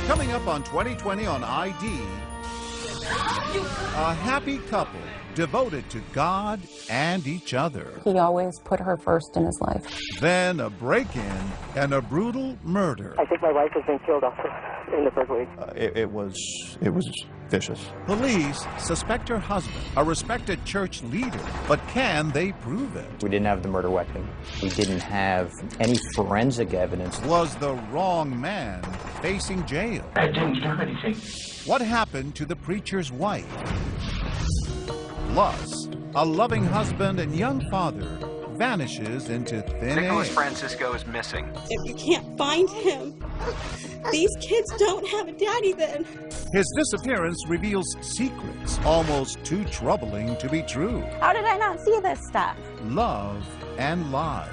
Coming up on 2020 on ID, a happy couple devoted to God and each other. He always put her first in his life. Then a break-in and a brutal murder. I think my wife has been killed also in the burglary. It was vicious. Police suspect her husband, a respected church leader, but can they prove it? We didn't have the murder weapon. We didn't have any forensic evidence. Was the wrong man facing jail? I didn't do anything. What happened to the preacher's wife? Plus, a loving husband and young father vanishes into thin air. Nicholas Francisco is missing. If you can't find him, these kids don't have a daddy then. His disappearance reveals secrets almost too troubling to be true. How did I not see this stuff? Love and lies.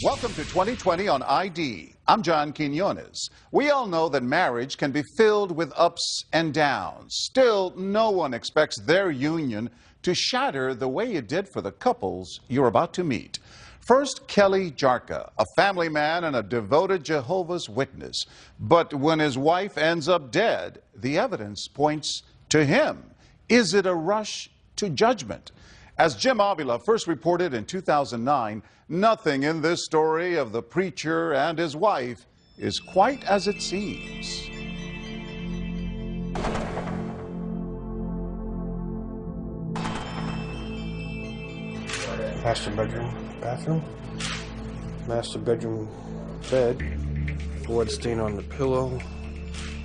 Welcome to 2020 on ID. I'm John Quinones. We all know that marriage can be filled with ups and downs. Still, no one expects their union to shatter the way it did for the couples you're about to meet. First, Kelly Jarka, a family man and a devoted Jehovah's Witness. But when his wife ends up dead, the evidence points to him. Is it a rush to judgment? As Jim Avila first reported in 2009, nothing in this story of the preacher and his wife is quite as it seems. Master bedroom, bathroom. Master bedroom, bed. Blood stain on the pillow.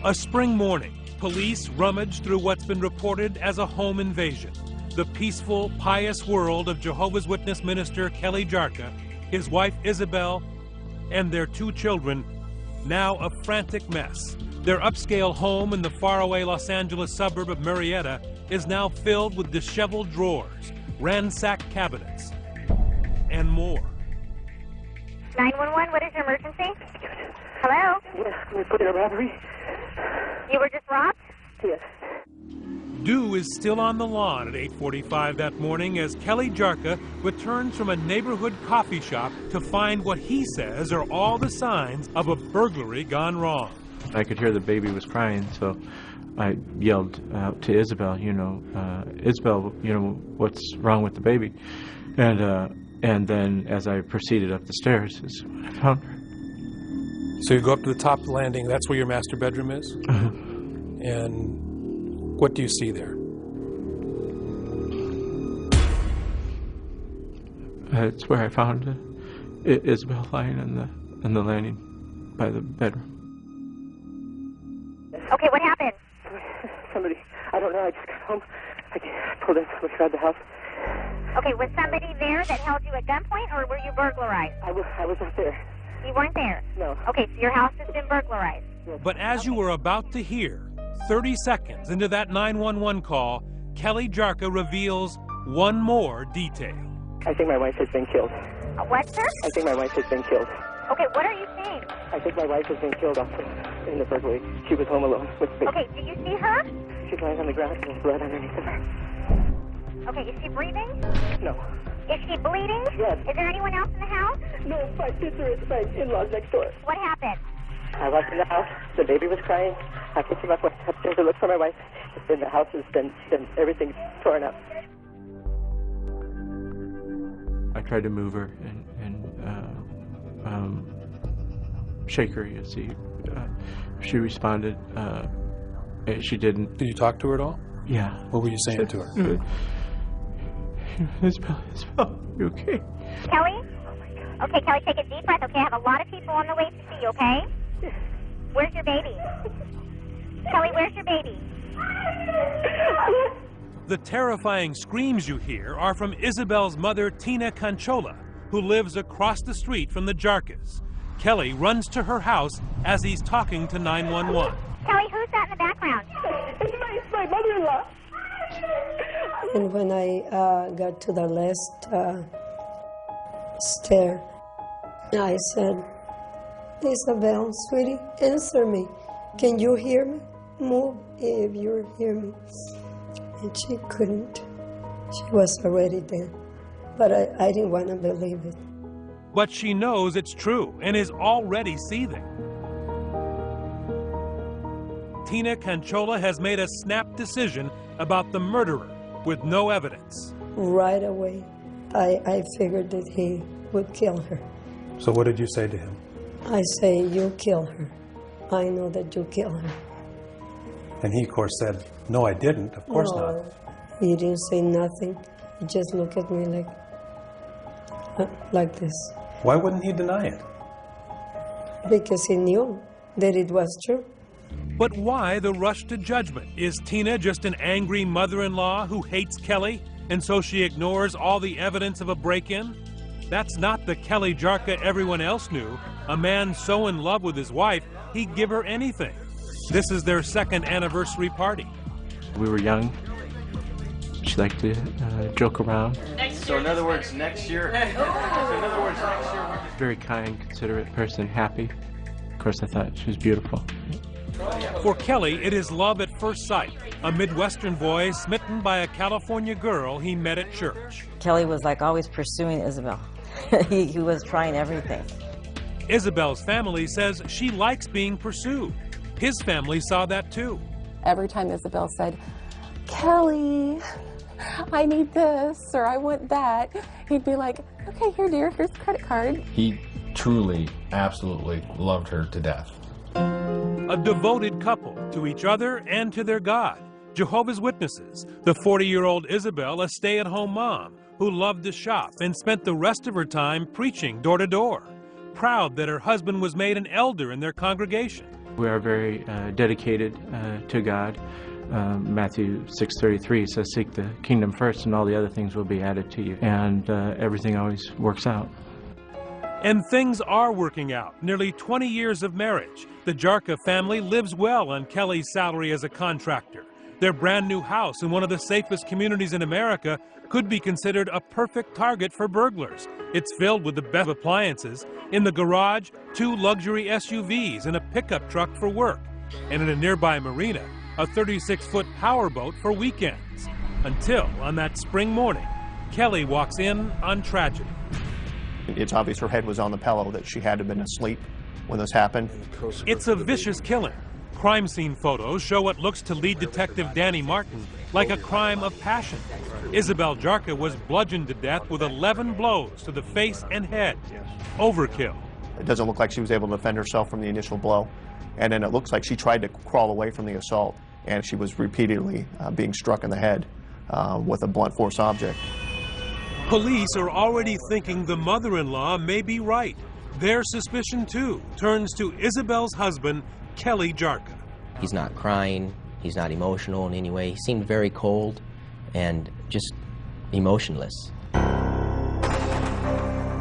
A spring morning, police rummage through what's been reported as a home invasion. The peaceful, pious world of Jehovah's Witness minister Kelly Jarka, his wife Isabel, and their two children, now a frantic mess. Their upscale home in the faraway Los Angeles suburb of Murrieta is now filled with disheveled drawers, ransacked cabinets, and more. 911, what is your emergency? Hello? Yes, can we put in a robbery? You were just robbed? Yes. Dew is still on the lawn at 8:45 that morning as Kelly Jarka returns from a neighborhood coffee shop to find what he says are all the signs of a burglary gone wrong. I could hear the baby was crying, so I yelled out to Isabel, Isabel, what's wrong with the baby? And then as I proceeded up the stairs is when I found her. So you go up to the top landing, that's where your master bedroom is? And what do you see there? It's where I found Isabel lying on the landing by the bedroom. Okay, what happened? Somebody, I don't know, I just got home. I pulled inside the house. Okay, was somebody there that held you at gunpoint, or were you burglarized? I was not there. You weren't there? No. Okay, so your house has been burglarized. Yes. But as you were about to hear, 30 seconds into that 911 call, Kelly Jarka reveals one more detail. I think my wife has been killed. What, sir? I think my wife has been killed. Okay, what are you saying? I think my wife has been killed also in the burglary. She was home alone with me. Okay, do you see her? She's lying on the ground and there's blood underneath of her. Okay, is she breathing? No. Is she bleeding? Yes. Is there anyone else in the house? No, my sister is my in-laws next door. What happened? I walked in the house. The baby was crying. I picked him up, went upstairs to look for my wife. And the house has been everything's torn up. I tried to move her and shake her. You see, she responded. She didn't. Did you talk to her at all? Yeah. What were you saying to her? Isabel, you okay? Kelly? Okay, Kelly, take a deep breath, okay? I have a lot of people on the way to see you, okay? Where's your baby? Kelly, where's your baby? The terrifying screams you hear are from Isabel's mother, Tina Conchola, who lives across the street from the Jarkas. Kelly runs to her house as he's talking to 911. Kelly, who's that in the background? It's my mother-in-law. And when I got to the last stair, I said, Isabel, sweetie, answer me. Can you hear me? Move if you hear me. And she couldn't. She was already dead. But I didn't want to believe it. But she knows it's true and is already seething. Tina Canchola has made a snap decision about the murderer with no evidence. Right away, I figured that he would kill her. So what did you say to him? I say, you kill her. I know that you kill her. And he, of course, said, no, I didn't. Of course not. He didn't say nothing. He just looked at me like this. Why wouldn't he deny it? Because he knew that it was true. But why the rush to judgment? Is Tina just an angry mother-in-law who hates Kelly, and so she ignores all the evidence of a break-in? That's not the Kelly Jarka everyone else knew, a man so in love with his wife, he'd give her anything. This is their second anniversary party. We were young. She liked to joke around. So in other words, next year. Very kind, considerate person, happy. Of course, I thought she was beautiful. For Kelly, it is love at first sight. A Midwestern boy smitten by a California girl he met at church. Kelly was like always pursuing Isabel. he was trying everything. Isabel's family says she likes being pursued. His family saw that too. Every time Isabel said, Kelly, I need this or I want that, he'd be like, okay, here dear, here's the credit card. He truly, absolutely loved her to death. A devoted couple to each other and to their God. Jehovah's Witnesses, the 40-year-old Isabel, a stay-at-home mom who loved to shop and spent the rest of her time preaching door to door, proud that her husband was made an elder in their congregation. We are very dedicated to God. Matthew 6:33 says, seek the kingdom first and all the other things will be added to you. And everything always works out. And things are working out. Nearly 20 years of marriage. The Jarka family lives well on Kelly's salary as a contractor. Their brand new house in one of the safest communities in America could be considered a perfect target for burglars. It's filled with the best appliances. In the garage, 2 luxury SUVs and a pickup truck for work. And in a nearby marina, a 36-foot powerboat for weekends. Until, on that spring morning, Kelly walks in on tragedy. It's obvious her head was on the pillow, that she had to have been asleep when this happened. It's a vicious killing. Crime scene photos show what looks to lead detective Danny Martin like a crime of passion. Isabel Jarka was bludgeoned to death with 11 blows to the face and head. Overkill. It doesn't look like she was able to defend herself from the initial blow. And then it looks like she tried to crawl away from the assault, and she was repeatedly being struck in the head with a blunt force object. Police are already thinking the mother-in-law may be right. Their suspicion, too, turns to Isabel's husband, Kelly Jarka. He's not crying. He's not emotional in any way. He seemed very cold and just emotionless.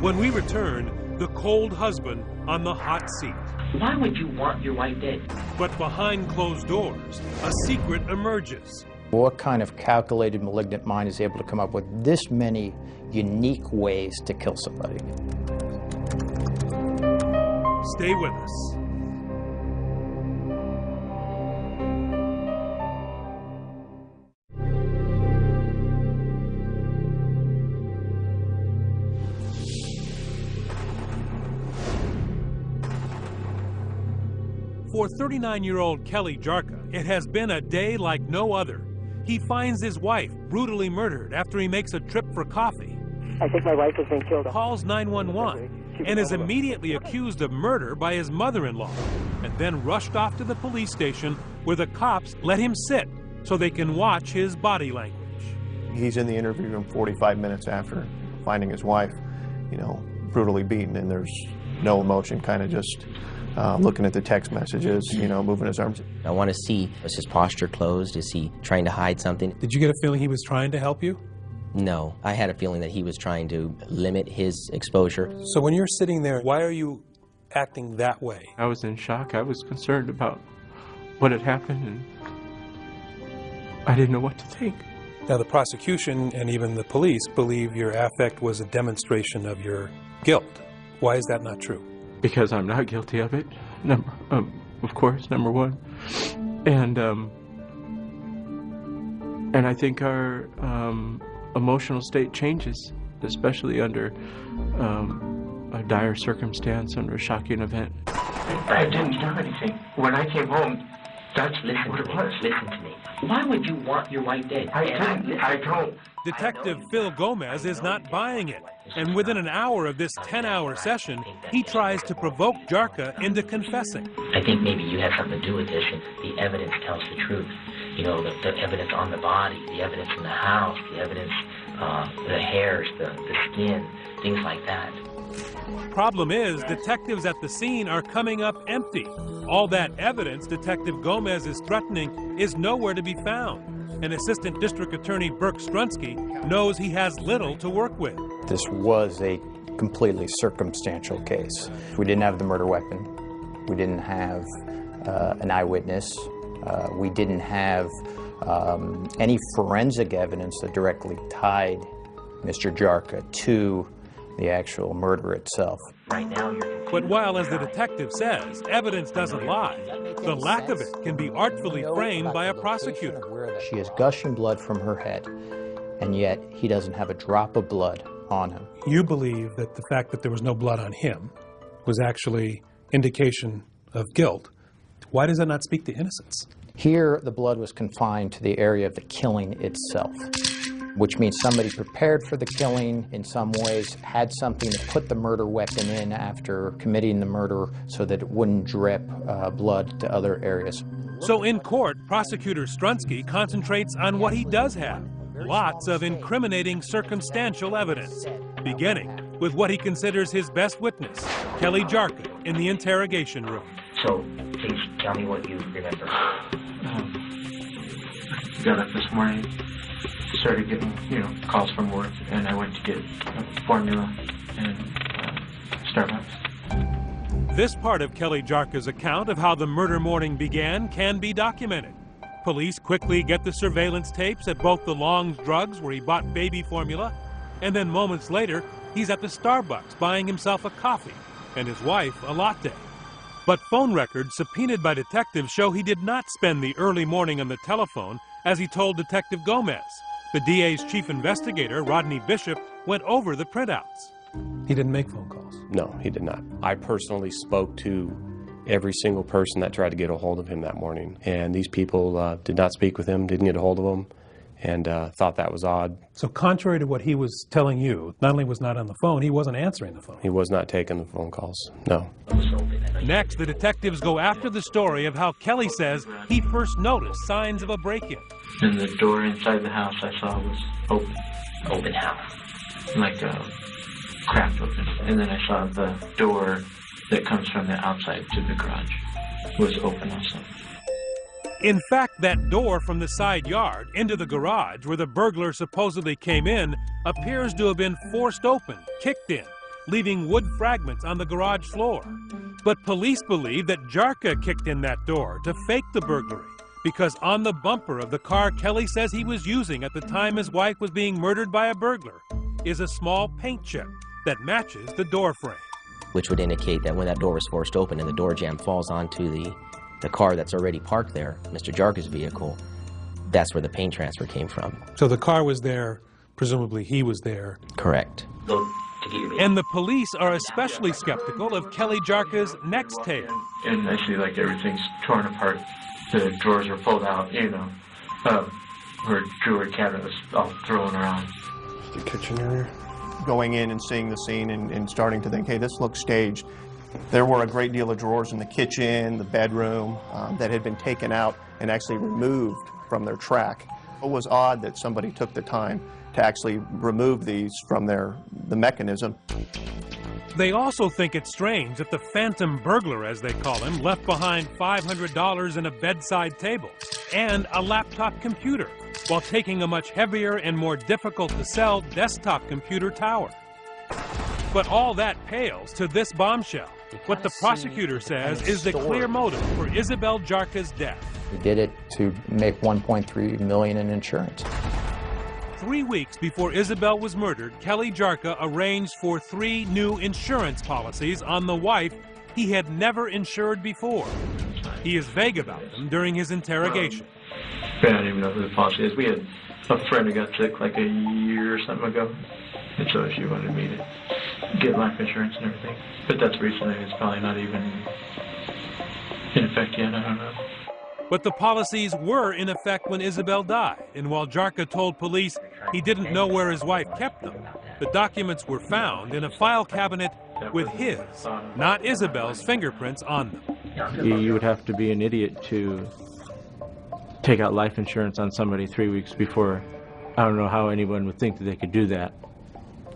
When we return, the cold husband on the hot seat. Why would you want your wife dead? But behind closed doors, a secret emerges. What kind of calculated malignant mind is able to come up with this many unique ways to kill somebody? Stay with us. For 39-year-old Kelly Jarka, it has been a day like no other. He finds his wife brutally murdered after he makes a trip for coffee. I think my wife has been killed. Calls 911 and is immediately accused of murder by his mother-in-law, and then rushed off to the police station where the cops let him sit so they can watch his body language. He's in the interview room 45 minutes after finding his wife, brutally beaten, and there's no emotion, kind of just looking at the text messages, moving his arms. I want to see, is his posture closed? Is he trying to hide something? Did you get a feeling he was trying to help you? No, I had a feeling that he was trying to limit his exposure. So when you're sitting there, why are you acting that way? I was in shock. I was concerned about what had happened, and I didn't know what to think. Now, the prosecution and even the police believe your affect was a demonstration of your guilt. Why is that not true? Because I'm not guilty of it, of course, number one. And I think our emotional state changes, especially under a dire circumstance, under a shocking event. I didn't hear anything. When I came home, Listen to me. Why would you want your wife dead? I don't. Detective Phil Gomez is not buying it, and within an hour of this 10-hour session, he tries to provoke Jarka into confessing. I think maybe you have something to do with this, and the evidence tells the truth. You know, the evidence on the body, the evidence in the house, the evidence, the hairs, the skin, things like that. Problem is, detectives at the scene are coming up empty. All that evidence Detective Gomez is threatening is nowhere to be found. And Assistant District Attorney Burke Strunsky knows he has little to work with. This was a completely circumstantial case. We didn't have the murder weapon. We didn't have an eyewitness. We didn't have any forensic evidence that directly tied Mr. Jarka to the actual murder itself. Right now, but while, as the detective says, evidence doesn't lie, the lack of it can be artfully framed by a prosecutor. She is gushing blood from her head, and yet he doesn't have a drop of blood on him. You believe that the fact that there was no blood on him was actually indication of guilt. Why does that not speak to innocence? Here, the blood was confined to the area of the killing itself, which means somebody prepared for the killing in some ways, had something to put the murder weapon in after committing the murder so that it wouldn't drip blood to other areas. So in court, Prosecutor Strunsky concentrates on what he does have. Lots of incriminating circumstantial evidence, beginning with what he considers his best witness, Kelly Jarka, in the interrogation room. So, please tell me what you remember. Got up this morning, started getting, calls from work, and I went to get formula and Starbucks. This part of Kelly Jarka's account of how the murder morning began can be documented. Police quickly get the surveillance tapes at both the Long's Drugs, where he bought baby formula, and then moments later, he's at the Starbucks buying himself a coffee and his wife a latte. But phone records subpoenaed by detectives show he did not spend the early morning on the telephone, as he told Detective Gomez. The DA's chief investigator, Rodney Bishop, went over the printouts. He didn't make phone calls? No, he did not. I personally spoke to every single person that tried to get a hold of him that morning. And these people did not speak with him, didn't get a hold of him, and thought that was odd. So contrary to what he was telling you, not only was not on the phone, he wasn't answering the phone. He was not taking the phone calls, no. Next, the detectives go after the story of how Kelly says he first noticed signs of a break-in. And the door inside the house I saw was open. Open house. Like cracked open. And then I saw the door that comes from the outside to the garage was open also. In fact, that door from the side yard into the garage where the burglar supposedly came in appears to have been forced open, kicked in, leaving wood fragments on the garage floor. But police believe that Jarka kicked in that door to fake the burglary, because on the bumper of the car Kelly says he was using at the time his wife was being murdered by a burglar is a small paint chip that matches the door frame. Which would indicate that when that door was forced open and the door jamb falls onto the car that's already parked there, Mr. Jarka's vehicle, that's where the paint transfer came from. So the car was there, presumably he was there. Correct. And the police are especially skeptical of Kelly Jarka's next tale. And I see like everything's torn apart. The drawers are pulled out, her jewelry cabinet was all thrown around. The kitchen area. Going in and seeing the scene and starting to think, hey, this looks staged. There were a great deal of drawers in the kitchen, the bedroom, that had been taken out and actually removed from their track. It was odd that somebody took the time to actually remove these from the mechanism. They also think it's strange that the phantom burglar, as they call him, left behind $500 in a bedside table and a laptop computer, while taking a much heavier and more difficult to sell desktop computer tower. But all that pales to this bombshell. What the prosecutor says is the clear motive for Isabel Jarka's death. He did it to make $1.3 million in insurance. 3 weeks before Isabel was murdered, Kelly Jarka arranged for 3 new insurance policies on the wife he had never insured before. He is vague about them during his interrogation. I don't even know who the policy is. We had a friend who got sick like a year or something ago, and so she wanted me to get life insurance and everything. But that's recently. It's probably not even in effect yet. I don't know. But the policies were in effect when Isabel died, and while Jarka told police he didn't know where his wife kept them, the documents were found in a file cabinet with his, not Isabel's, fingerprints on them. You would have to be an idiot to take out life insurance on somebody 3 weeks before. I don't know how anyone would think that they could do that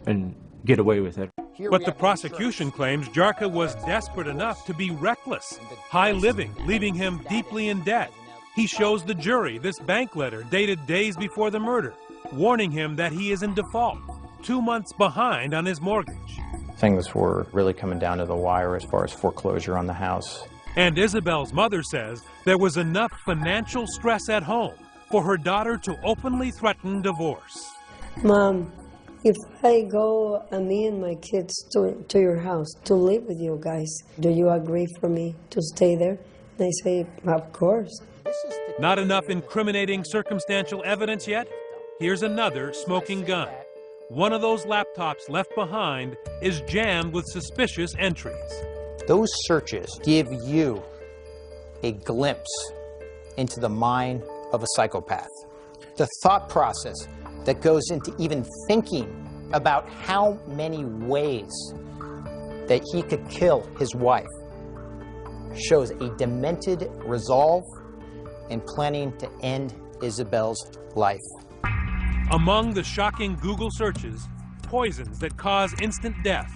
and get away with it. But the prosecution claims Jarka was desperate enough to be reckless, high living, leaving him deeply in debt. He shows the jury this bank letter dated days before the murder, warning him that he is in default, 2 months behind on his mortgage. Things were really coming down to the wire as far as foreclosure on the house. And Isabel's mother says there was enough financial stress at home for her daughter to openly threaten divorce. Mom, if I go, me and my kids to your house to live with you guys, do you agree for me to stay there? They say, of course. Not enough incriminating circumstantial evidence yet? Here's another smoking gun. One of those laptops left behind is jammed with suspicious entries. Those searches give you a glimpse into the mind of a psychopath. The thought process that goes into even thinking about how many ways that he could kill his wife shows a demented resolve in planning to end Isabel's life. Among the shocking Google searches, poisons that cause instant death,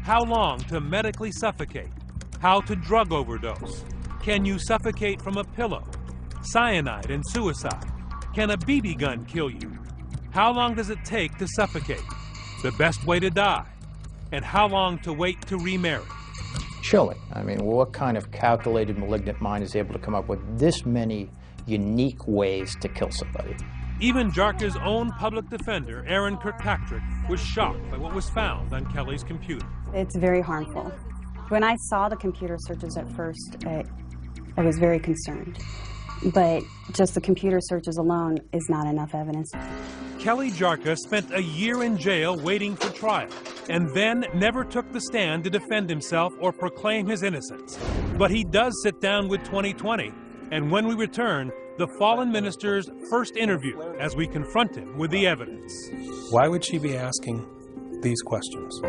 how long to medically suffocate, how to drug overdose, can you suffocate from a pillow, cyanide and suicide, can a BB gun kill you, how long does it take to suffocate, the best way to die, and how long to wait to remarry. Chilling. I mean, what kind of calculated malignant mind is able to come up with this many unique ways to kill somebody? Even Jarka's own public defender, Aaron Kirkpatrick, was shocked by what was found on Kelly's computer. It's very harmful. When I saw the computer searches at first, I was very concerned. But just the computer searches alone is not enough evidence. Kelly Jarka spent a year in jail waiting for trial, and then never took the stand to defend himself or proclaim his innocence. But he does sit down with 2020, and when we return, the fallen minister's first interview as we confront him with the evidence. Why would she be asking these questions?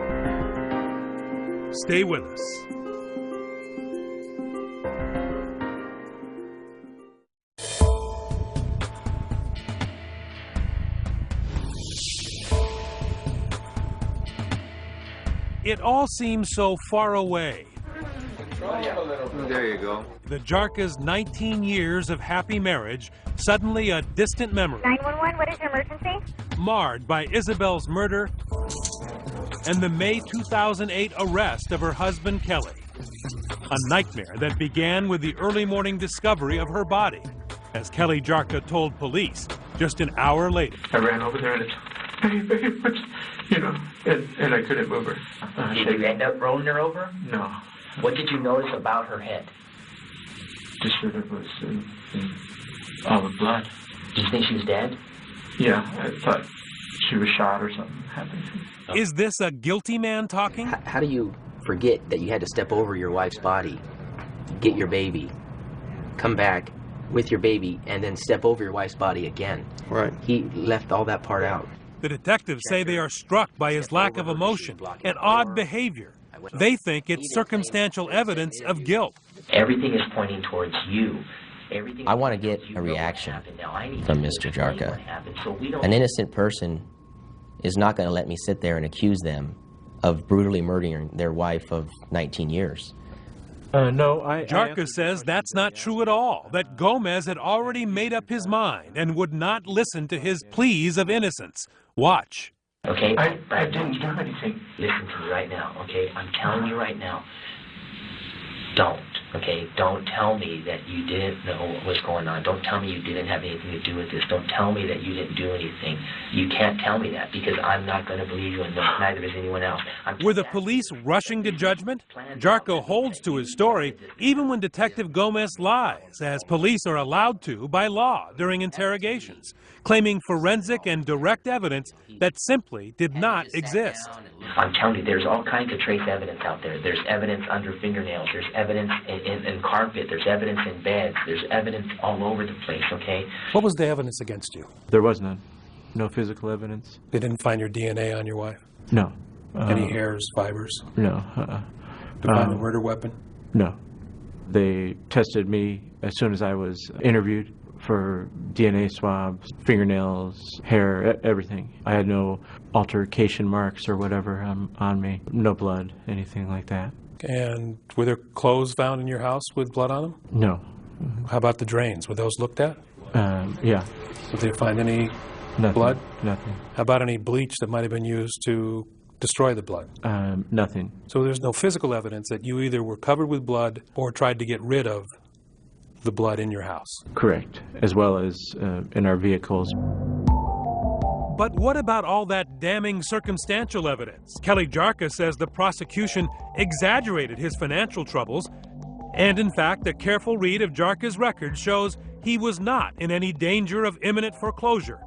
Stay with us. It all seems so far away. There you go. The Jarka's 19 years of happy marriage, suddenly a distant memory. 911, what is your emergency? Marred by Isabel's murder and the May 2008 arrest of her husband, Kelly. A nightmare that began with the early morning discovery of her body, as Kelly Jarka told police just an hour later. I ran over there and it's, you know, and I couldn't move her. Did you end up rolling her over? No. What did you notice about her head? Just that it was all the blood. Did you think she was dead? Yeah, I thought she was shot or something happened. Is this a guilty man talking? How do you forget that you had to step over your wife's body, get your baby, come back with your baby, and then step over your wife's body again? Right. He left all that part out. The detectives say they are struck by his lack of emotion and odd behavior. They think it's circumstantial evidence of guilt. Everything is pointing towards you. I want to get a reaction from Mr. Jarka. An innocent person is not going to let me sit there and accuse them of brutally murdering their wife of 19 years. No, Jarka says that's not true at all, that Gomez had already made up his mind and would not listen to his pleas of innocence. Watch. Okay? I didn't do anything. Listen to me right now, okay? I'm telling you right now. Don't, okay? Don't tell me that you didn't know what was going on. Don't tell me you didn't have anything to do with this. Don't tell me that you didn't do anything. You can't tell me that because I'm not going to believe you and neither is anyone else. Were the police rushing to judgment? Jarka holds to his story even when Detective Gomez lies, as police are allowed to by law during interrogations, claiming forensic and direct evidence that simply did not exist. I'm telling you, there's all kinds of trace evidence out there. There's evidence under fingernails. There's evidence in carpet. There's evidence in beds. There's evidence all over the place, okay? What was the evidence against you? There was none. No physical evidence. They didn't find your DNA on your wife? No. Any hairs, fibers? No. To find the murder weapon? No. They tested me as soon as I was interviewed for DNA swabs, fingernails, hair, everything. I had no altercation marks or whatever on me. No blood, anything like that. And were there clothes found in your house with blood on them? No. How about the drains? Were those looked at? Yeah. Did they find any blood? Nothing. How about any bleach that might have been used to destroy the blood? Nothing. So there's no physical evidence that you either were covered with blood or tried to get rid of the blood in your house? Correct, as well as in our vehicles. But what about all that damning circumstantial evidence? Kelly Jarka says the prosecution exaggerated his financial troubles, and in fact, a careful read of Jarka's record shows he was not in any danger of imminent foreclosure.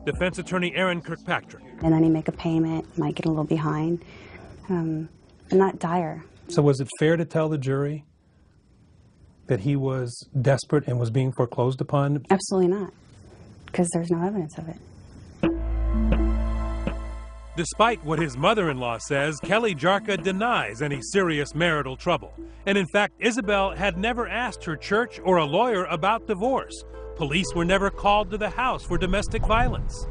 Defense attorney Aaron Kirkpatrick. And then he'd make a payment, might get a little behind, and not dire. So was it fair to tell the jury that he was desperate and was being foreclosed upon? Absolutely not, because there's no evidence of it. Despite what his mother-in-law says, Kelly Jarka denies any serious marital trouble. And in fact, Isabel had never asked her church or a lawyer about divorce. Police were never called to the house for domestic violence.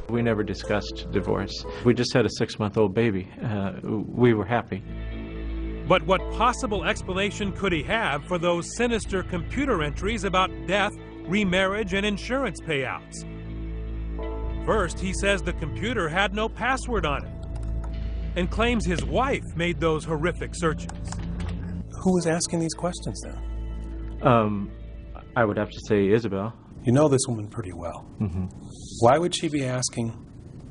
We never discussed divorce. We just had a 6-month-old baby. We were happy. But what possible explanation could he have for those sinister computer entries about death, remarriage, and insurance payouts? First, he says the computer had no password on it and claims his wife made those horrific searches. Who was asking these questions then? I would have to say Isabel. You know this woman pretty well. Mm-hmm. Why would she be asking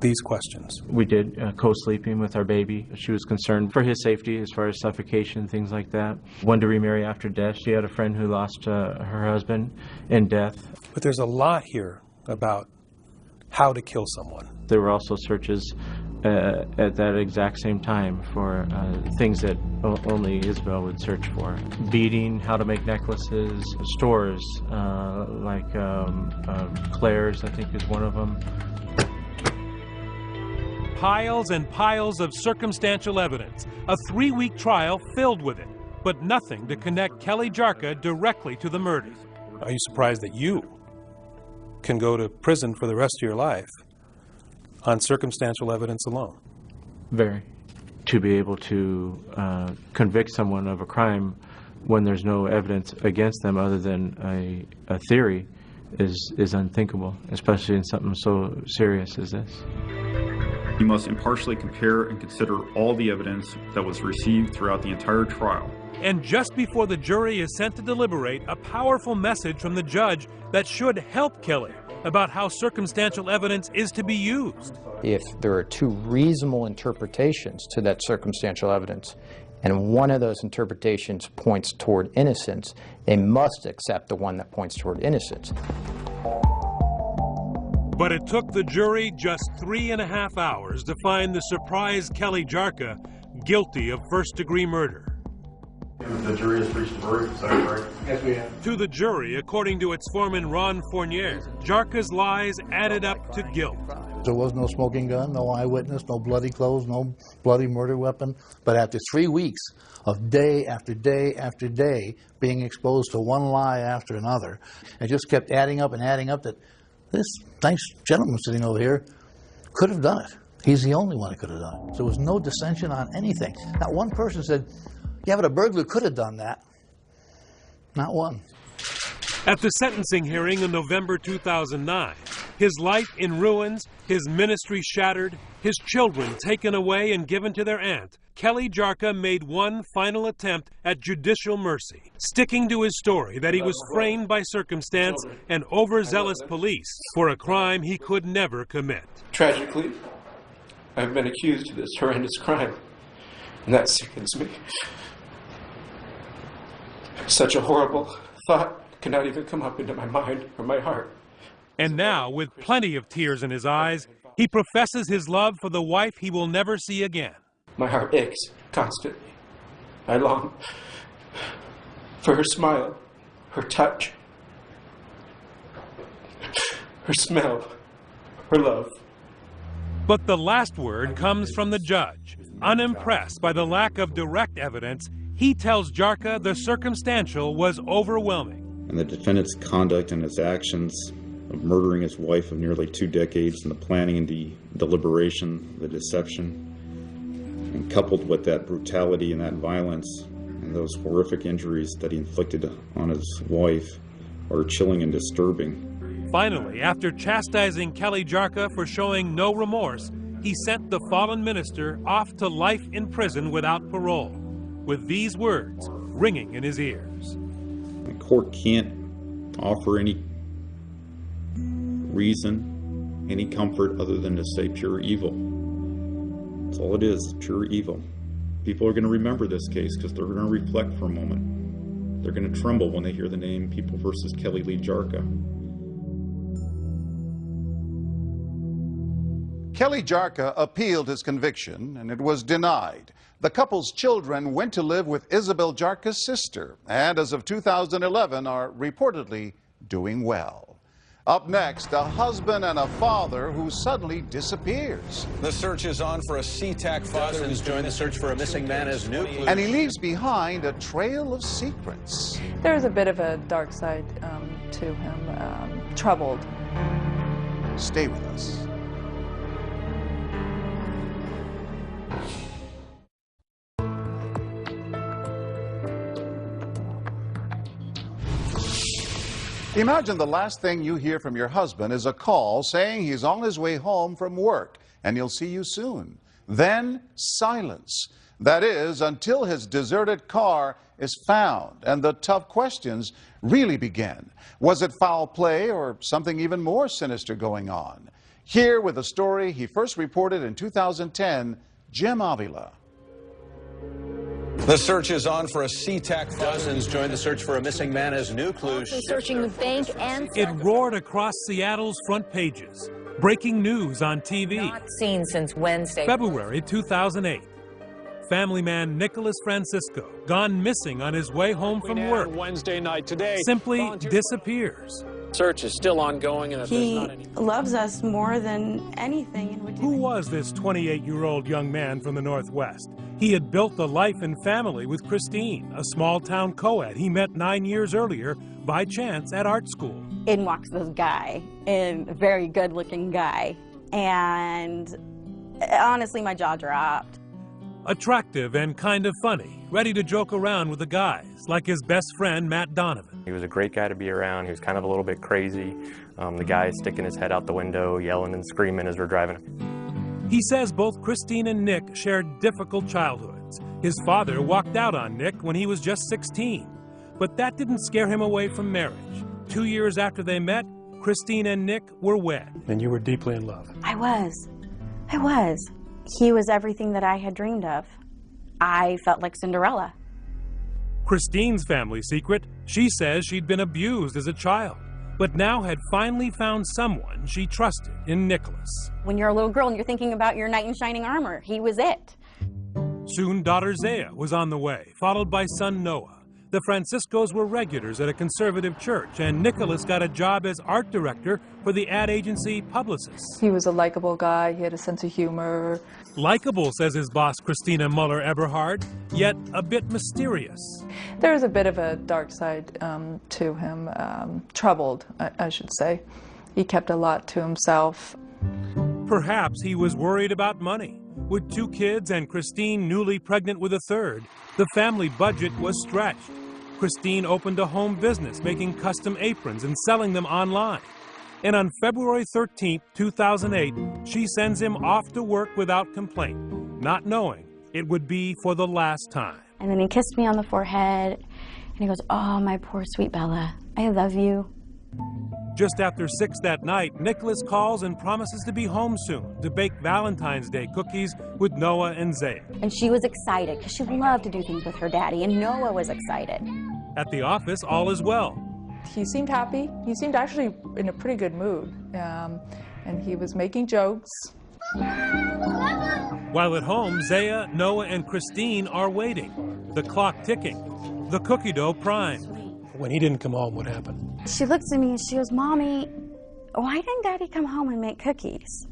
these questions? We did co-sleeping with our baby. She was concerned for his safety as far as suffocation, things like that. Wanted to remarry after death. She had a friend who lost her husband in death. But there's a lot here about how to kill someone. There were also searches at that exact same time for things that only Isabel would search for. Beading, how to make necklaces, stores like Claire's, I think is one of them. Piles and piles of circumstantial evidence, a 3-week trial filled with it, but nothing to connect Kelly Jarka directly to the murder. Are you surprised that you can go to prison for the rest of your life on circumstantial evidence alone? Very. To be able to convict someone of a crime when there's no evidence against them other than a theory is unthinkable, especially in something so serious as this. You must impartially compare and consider all the evidence that was received throughout the entire trial. And just before the jury is sent to deliberate, a powerful message from the judge that should help Kelly about how circumstantial evidence is to be used. If there are 2 reasonable interpretations to that circumstantial evidence, and one of those interpretations points toward innocence, they must accept the one that points toward innocence. But it took the jury just 3.5 hours to find the surprised Kelly Jarka guilty of first-degree murder. The jury has reached a verdict, is that correct? Yes, we have. To the jury, according to its foreman Ron Fournier, Jarka's lies added up to guilt. There was no smoking gun, no eyewitness, no bloody clothes, no bloody murder weapon. But after 3 weeks of day after day after day being exposed to one lie after another, it just kept adding up that this nice gentleman sitting over here could have done it. He's the only one that could have done it. So there was no dissension on anything. Not one person said, yeah, but a burglar could have done that. Not one. At the sentencing hearing in November 2009, his life in ruins, his ministry shattered, his children taken away and given to their aunt, Kelly Jarka made one final attempt at judicial mercy, sticking to his story that he was framed by circumstance and overzealous police for a crime he could never commit. Tragically, I've been accused of this horrendous crime, and that sickens me. Such a horrible thought cannot even come up into my mind or my heart. And now, with plenty of tears in his eyes, he professes his love for the wife he will never see again. My heart aches constantly. I long for her smile, her touch, her smell, her love. But the last word comes from the judge. Unimpressed by the lack of direct evidence, he tells Jarka the circumstantial was overwhelming. And the defendant's conduct and his actions of murdering his wife of nearly 2 decades, and the planning and the deliberation, the deception, and coupled with that brutality and that violence and those horrific injuries that he inflicted on his wife, are chilling and disturbing. Finally, after chastising Kelly Jarka for showing no remorse, he sent the fallen minister off to life in prison without parole, with these words ringing in his ears. The court can't offer any reason, any comfort other than to say pure evil. That's all it is, pure evil. People are going to remember this case because they're going to reflect for a moment. They're going to tremble when they hear the name People versus Kelly Lee Jarka. Kelly Jarka appealed his conviction, and it was denied. The couple's children went to live with Isabel Jarka's sister, and as of 2011 are reportedly doing well. Up next, a husband and a father who suddenly disappears. The search is on for a SeaTac father who's joined the search for a missing man as new clues. And he leaves behind a trail of secrets. There's a bit of a dark side to him, troubled. Stay with us. Imagine the last thing you hear from your husband is a call saying he's on his way home from work and he'll see you soon. Then silence. That is, until his deserted car is found and the tough questions really begin. Was it foul play or something even more sinister going on? Here with a story he first reported in 2010, Jim Avila. The search is on for a SeaTac. Dozens joined the search for a missing man as new clues. Searching the bank and... It roared across Seattle's front pages. Breaking news on TV. Not seen since Wednesday. February 2008. Family man Nicholas Francisco, gone missing on his way home from work. Wednesday night today. Simply disappears. Search is still ongoing, and he loves us more than anything. Who was this 28-year-old young man from the Northwest? He had built a life and family with Christine, a small-town co-ed he met 9 years earlier by chance at art school. In walks this guy, a very good-looking guy, and honestly, my jaw dropped. Attractive and kind of funny, ready to joke around with the guys, like his best friend, Matt Donovan. He was a great guy to be around. He was kind of a little bit crazy. The guy sticking his head out the window, yelling and screaming as we're driving. He says both Christine and Nick shared difficult childhoods. His father walked out on Nick when he was just 16. But that didn't scare him away from marriage. 2 years after they met, Christine and Nick were wed. And you were deeply in love. I was. He was everything that I had dreamed of. I felt like Cinderella. Christine's family secret, she says she'd been abused as a child, but now had finally found someone she trusted in Nicholas. When you're a little girl and you're thinking about your knight in shining armor, he was it. Soon daughter Zaya was on the way, followed by son Noah. The Franciscos were regulars at a conservative church, and Nicholas got a job as art director for the ad agency Publicis. He was a likable guy. He had a sense of humor. Likable, says his boss, Christina Muller-Eberhard, yet a bit mysterious. There's a bit of a dark side to him, troubled, I should say. He kept a lot to himself. Perhaps he was worried about money. With 2 kids and Christine newly pregnant with a third, the family budget was stretched. Christine opened a home business making custom aprons and selling them online. And on February 13, 2008, she sends him off to work without complaint, not knowing it would be for the last time. And then he kissed me on the forehead, and he goes, "Oh, my poor sweet Bella, I love you." Just after 6 that night, Nicholas calls and promises to be home soon to bake Valentine's Day cookies with Noah and Zaya. And she was excited because she loved to do things with her daddy, and Noah was excited. At the office, all is well. He seemed happy. He seemed actually in a pretty good mood, and he was making jokes. While at home, Zaya, Noah, and Christine are waiting, the clock ticking. the cookie dough primed. When he didn't come home, what happened? She looks at me and she goes, "Mommy, why didn't Daddy come home and make cookies?"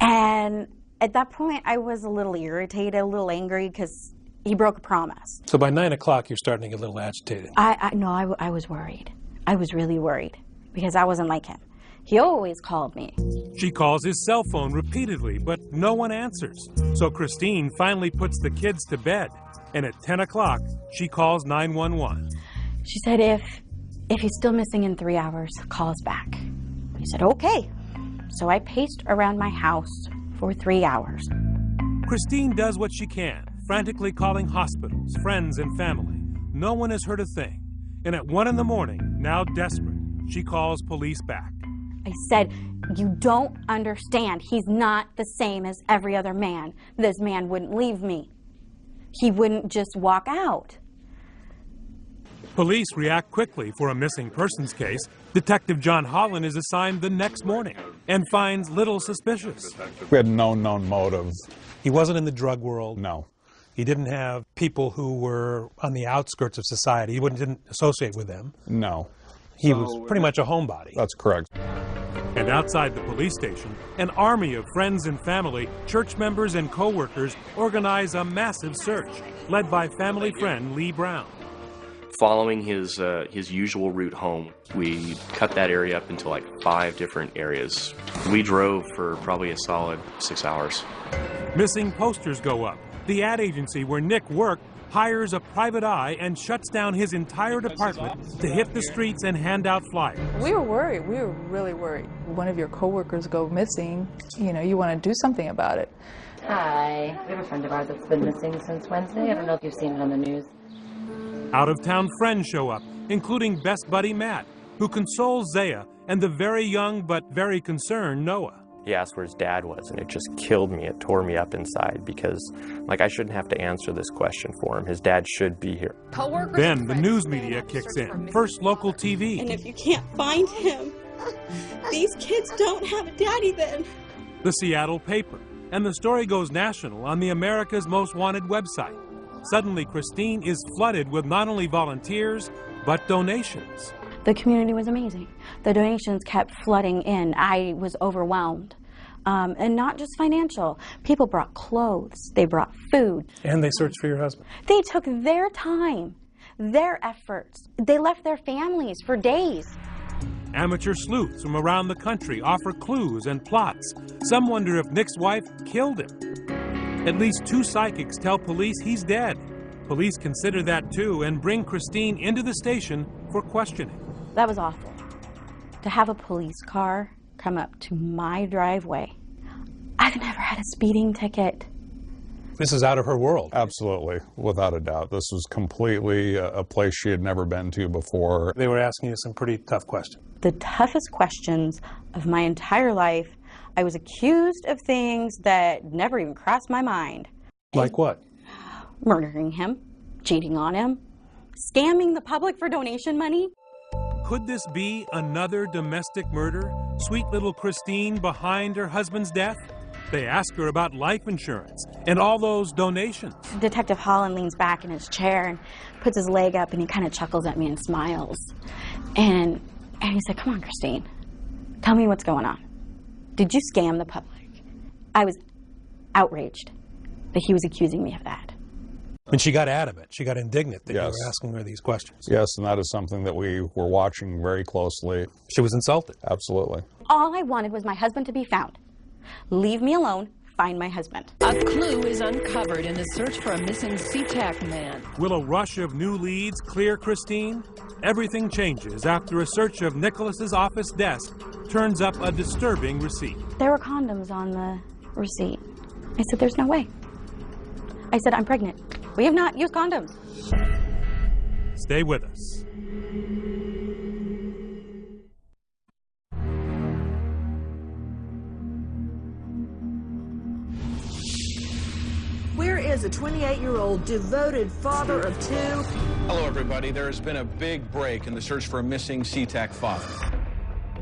And at that point, I was a little irritated, a little angry, because he broke a promise. So by 9 o'clock, you're starting to get a little agitated. I was worried. I was really worried, because I wasn't like him. He always called me. She calls his cell phone repeatedly, but no one answers. So Christine finally puts the kids to bed. And at 10 o'clock, she calls 911. She said, if he's still missing in 3 hours, call us back. I said, okay. So I paced around my house for 3 hours. Christine does what she can, frantically calling hospitals, friends, and family. No one has heard a thing. And at 1 in the morning, now desperate, she calls police back. I said, you don't understand. He's not the same as every other man. This man wouldn't leave me. He wouldn't just walk out. Police react quickly for a missing persons case. Detective John Holland is assigned the next morning and finds little suspicious. We had no known motive. He wasn't in the drug world. No. He didn't have people who were on the outskirts of society. He didn't associate with them. No. He was pretty much a homebody. That's correct. And outside the police station, an army of friends and family, church members and co-workers organize a massive search, led by family friend Lee Brown. Following his usual route home, we cut that area up into like 5 different areas. We drove for probably a solid 6 hours. Missing posters go up. The ad agency where Nick worked hires a private eye and shuts down his entire department to hit the streets and hand out flyers. We were worried. We were really worried. One of your coworkers go missing, you want to do something about it. Hi. We have a friend of ours that's been missing since Wednesday. I don't know if you've seen it on the news. Out-of-town friends show up, including best buddy Matt, who consoles Zaya and the very young but very concerned Noah. He asked where his dad was, and it just killed me. It tore me up inside because, I shouldn't have to answer this question for him. His dad should be here. Then the news media kicks in. First local TV. And if you can't find him, these kids don't have a daddy then. The Seattle paper. And the story goes national on the America's Most Wanted website. Suddenly, Christine is flooded with not only volunteers, but donations. The community was amazing. The donations kept flooding in. I was overwhelmed. And not just financial. People brought clothes. They brought food. And they searched for your husband. They took their time, their efforts. They left their families for days. Amateur sleuths from around the country offer clues and plots. Some wonder if Nick's wife killed him. At least 2 psychics tell police he's dead. Police consider that too and bring Christine into the station for questioning. That was awful. To have a police car come up to my driveway. I've never had a speeding ticket. This is out of her world. Absolutely, without a doubt. This was completely a place she had never been to before. They were asking you some pretty tough questions. The toughest questions of my entire life. I was accused of things that never even crossed my mind. Like what? Murdering him, cheating on him, scamming the public for donation money. Could this be another domestic murder? Sweet little Christine behind her husband's death? They ask her about life insurance and all those donations. Detective Holland leans back in his chair and puts his leg up and he kind of chuckles at me and smiles. And he said, "Come on, Christine, tell me what's going on. Did you scam the public?" I was outraged that he was accusing me of that. And she got adamant. She got indignant that Yes. you were asking her these questions. Yes, and that is something that we were watching very closely. She was insulted. Absolutely. All I wanted was my husband to be found. Leave me alone. Find my husband. A clue is uncovered in the search for a missing SeaTac man. Will a rush of new leads clear Christine? Everything changes after a search of Nicholas's office desk turns up a disturbing receipt. There were condoms on the receipt. I said, "There's no way." I said, "I'm pregnant. We have not used condoms." Stay with us. Where is a 28-year-old devoted father of 2? Hello, everybody. There has been a big break in the search for a missing SeaTac father.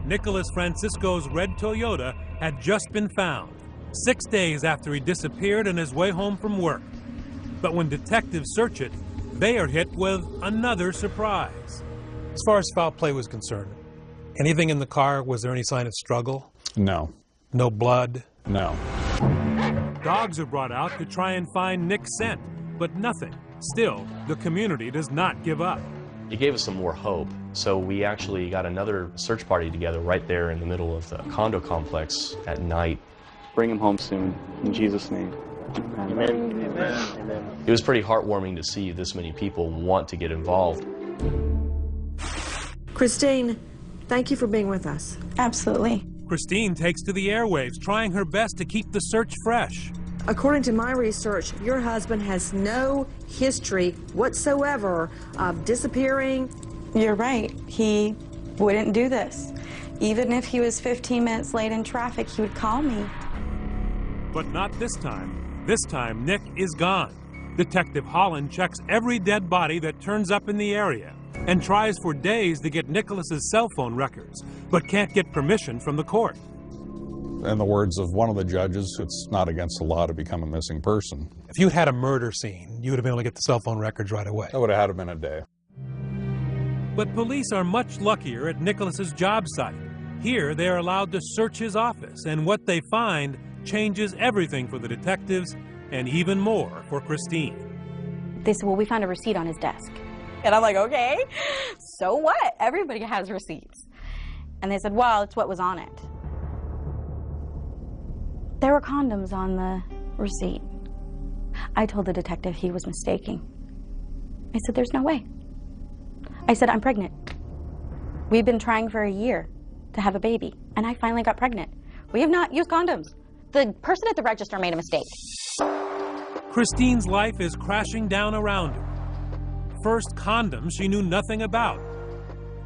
Nicholas Francisco's red Toyota had just been found, 6 days after he disappeared on his way home from work. But when detectives search it, they are hit with another surprise. As far as foul play was concerned, anything in the car, was there any sign of struggle? No. No blood? No. Dogs are brought out to try and find Nick's scent, but nothing. Still, the community does not give up. It gave us some more hope, so we actually got another search party together right there in the middle of the condo complex at night. Bring him home soon, in Jesus' name. Amen. Amen. Amen. It was pretty heartwarming to see this many people want to get involved. Christine, thank you for being with us. Absolutely. Christine takes to the airwaves, trying her best to keep the search fresh. According to my research, your husband has no history whatsoever of disappearing. You're right. He wouldn't do this. Even if he was 15 minutes late in traffic, he would call me. But not this time. This time, Nick is gone. Detective Holland checks every dead body that turns up in the area and tries for days to get Nicholas's cell phone records, but can't get permission from the court. In the words of one of the judges, it's not against the law to become a missing person. If you had a murder scene, you would have been able to get the cell phone records right away. It would have had them in a day. But police are much luckier at Nicholas's job site. Here, they are allowed to search his office, and what they find changes everything for the detectives and even more for Christine. They said, well, we found a receipt on his desk. And I'm like, okay, so what? Everybody has receipts. And they said, well, it's what was on it. There were condoms on the receipt. I told the detective he was mistaking. I said, there's no way. I said, I'm pregnant. We've been trying for a year to have a baby, and I finally got pregnant. We have not used condoms. The person at the register made a mistake. Christine's life is crashing down around her. First, condoms she knew nothing about.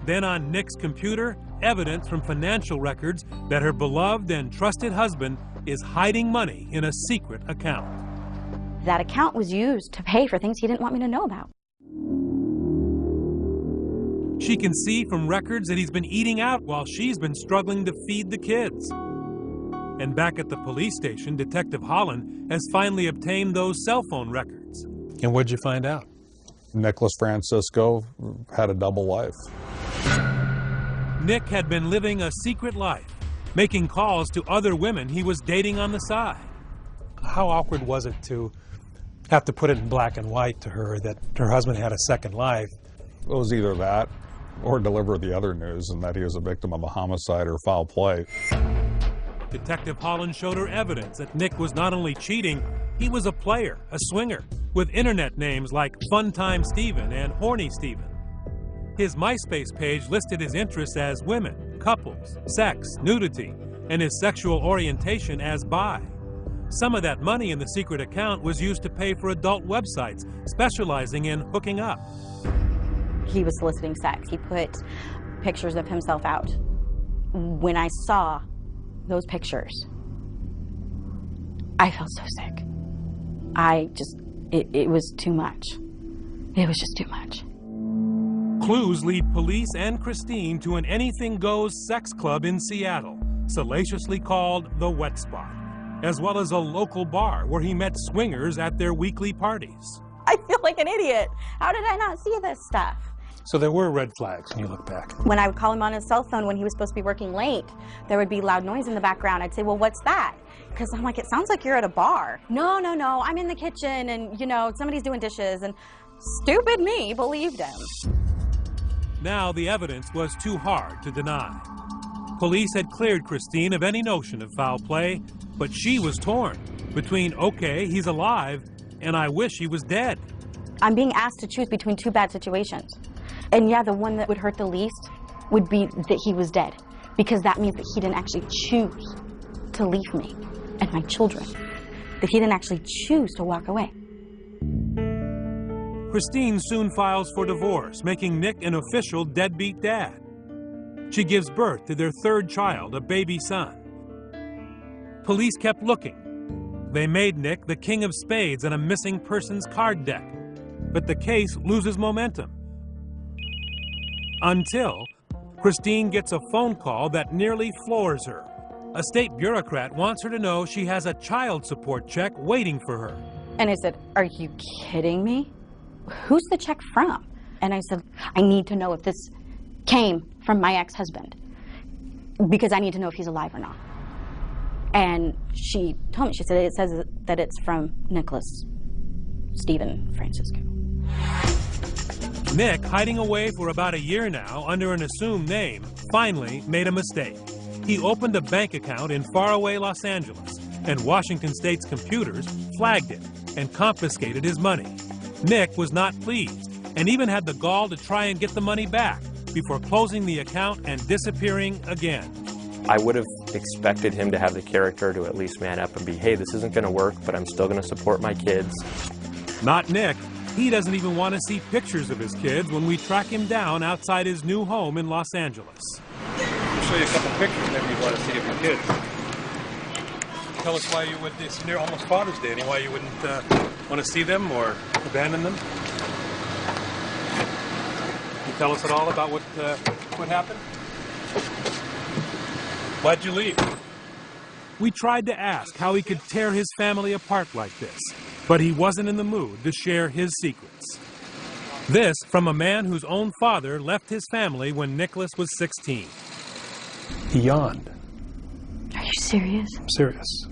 Then on Nick's computer, evidence from financial records that her beloved and trusted husband is hiding money in a secret account. That account was used to pay for things he didn't want me to know about. She can see from records that he's been eating out while she's been struggling to feed the kids. And back at the police station, Detective Holland has finally obtained those cell phone records. And what'd you find out? Nicholas Francisco had a double life. Nick had been living a secret life, making calls to other women he was dating on the side. How awkward was it to have to put it in black and white to her that her husband had a second life? It was either that or deliver the other news, and that he was a victim of a homicide or foul play. Detective Holland showed her evidence that Nick was not only cheating, he was a player, a swinger, with internet names like Funtime Steven and Horny Steven. His MySpace page listed his interests as women, couples, sex, nudity, and his sexual orientation as bi. Some of that money in the secret account was used to pay for adult websites specializing in hooking up. He was soliciting sex. He put pictures of himself out. When I saw those pictures, I felt so sick. It was too much. It was just too much. Clues lead police and Christine to an anything-goes sex club in Seattle, salaciously called The Wet Spot, as well as a local bar where he met swingers at their weekly parties. I feel like an idiot. How did I not see this stuff? So there were red flags when you look back. When I would call him on his cell phone when he was supposed to be working late, there would be loud noise in the background. I'd say, well, what's that? Because I'm like, it sounds like you're at a bar. No, I'm in the kitchen and, somebody's doing dishes. And stupid me believed him. Now the evidence was too hard to deny. Police had cleared Christine of any notion of foul play, but she was torn between, okay, he's alive, and I wish he was dead. I'm being asked to choose between two bad situations. And yeah, the one that would hurt the least would be that he was dead, because that means that he didn't actually choose to leave me and my children, that he didn't actually choose to walk away. Christine soon files for divorce, making Nick an official deadbeat dad. She gives birth to their third child, a baby son. Police kept looking. They made Nick the king of spades on a missing persons card deck, but the case loses momentum. Until Christine gets a phone call that nearly floors her. A state bureaucrat wants her to know she has a child support check waiting for her. And I said, are you kidding me? who's the check from? And I said, I need to know if this came from my ex-husband, because I need to know if he's alive or not. And she told me, she said, it says that it's from Nicholas Stephen Francisco. Nick, hiding away for about a year now under an assumed name, finally made a mistake. He opened a bank account in faraway Los Angeles, and Washington State's computers flagged it and confiscated his money. Nick was not pleased and even had the gall to try and get the money back before closing the account and disappearing again. I would have expected him to have the character to at least man up and be, hey, this isn't going to work, but I'm still going to support my kids. Not Nick. He doesn't even want to see pictures of his kids when we track him down outside his new home in Los Angeles. I'll show you a couple pictures maybe you want to see of your kids. Tell us why you would, it's near almost Father's Day, and why you wouldn't want to see them or abandon them. Can you tell us at all about what happened? Why'd you leave? We tried to ask how he could tear his family apart like this, but he wasn't in the mood to share his secrets. This from a man whose own father left his family when Nicholas was 16. He yawned. Are you serious? I'm serious.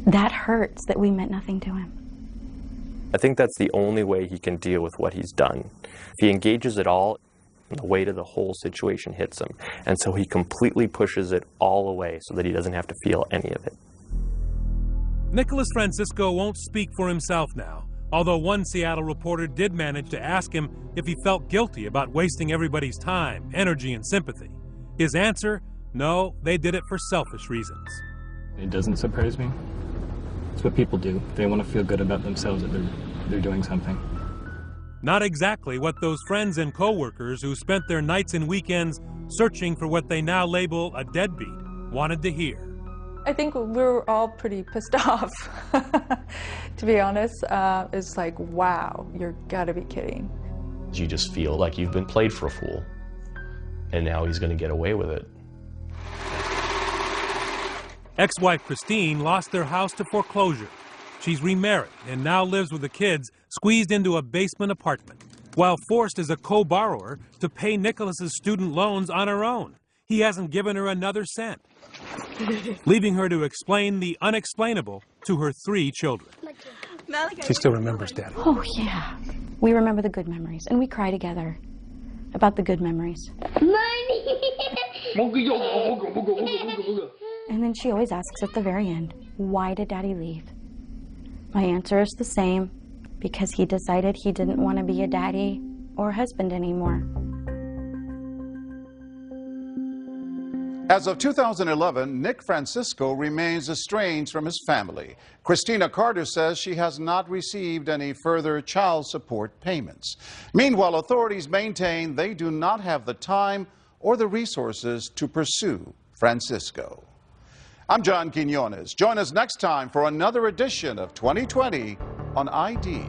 That hurts that we meant nothing to him. I think that's the only way he can deal with what he's done. If he engages at all, the weight of the whole situation hits him. And so he completely pushes it all away so that he doesn't have to feel any of it. Nicholas Francisco won't speak for himself now, although one Seattle reporter did manage to ask him if he felt guilty about wasting everybody's time, energy, and sympathy. His answer, no, they did it for selfish reasons. It doesn't surprise me. It's what people do. They want to feel good about themselves that they're doing something. Not exactly what those friends and co-workers who spent their nights and weekends searching for what they now label a deadbeat wanted to hear. I think we were all pretty pissed off, to be honest. It's like, wow, you're gotta be kidding. You just feel like you've been played for a fool, and now he's going to get away with it. Ex-wife Christine lost their house to foreclosure. She's remarried and now lives with the kids squeezed into a basement apartment, while forced as a co-borrower to pay Nicholas's student loans on her own. He hasn't given her another cent, leaving her to explain the unexplainable to her 3 children. She still remembers Daddy. Oh, yeah. We remember the good memories, and we cry together about the good memories. And then she always asks at the very end, why did Daddy leave? My answer is the same, because he decided he didn't want to be a daddy or husband anymore. As of 2011, Nick Francisco remains estranged from his family. Christina Carter says she has not received any further child support payments. Meanwhile, authorities maintain they do not have the time or the resources to pursue Francisco. I'm John Quinones. Join us next time for another edition of 2020 on ID.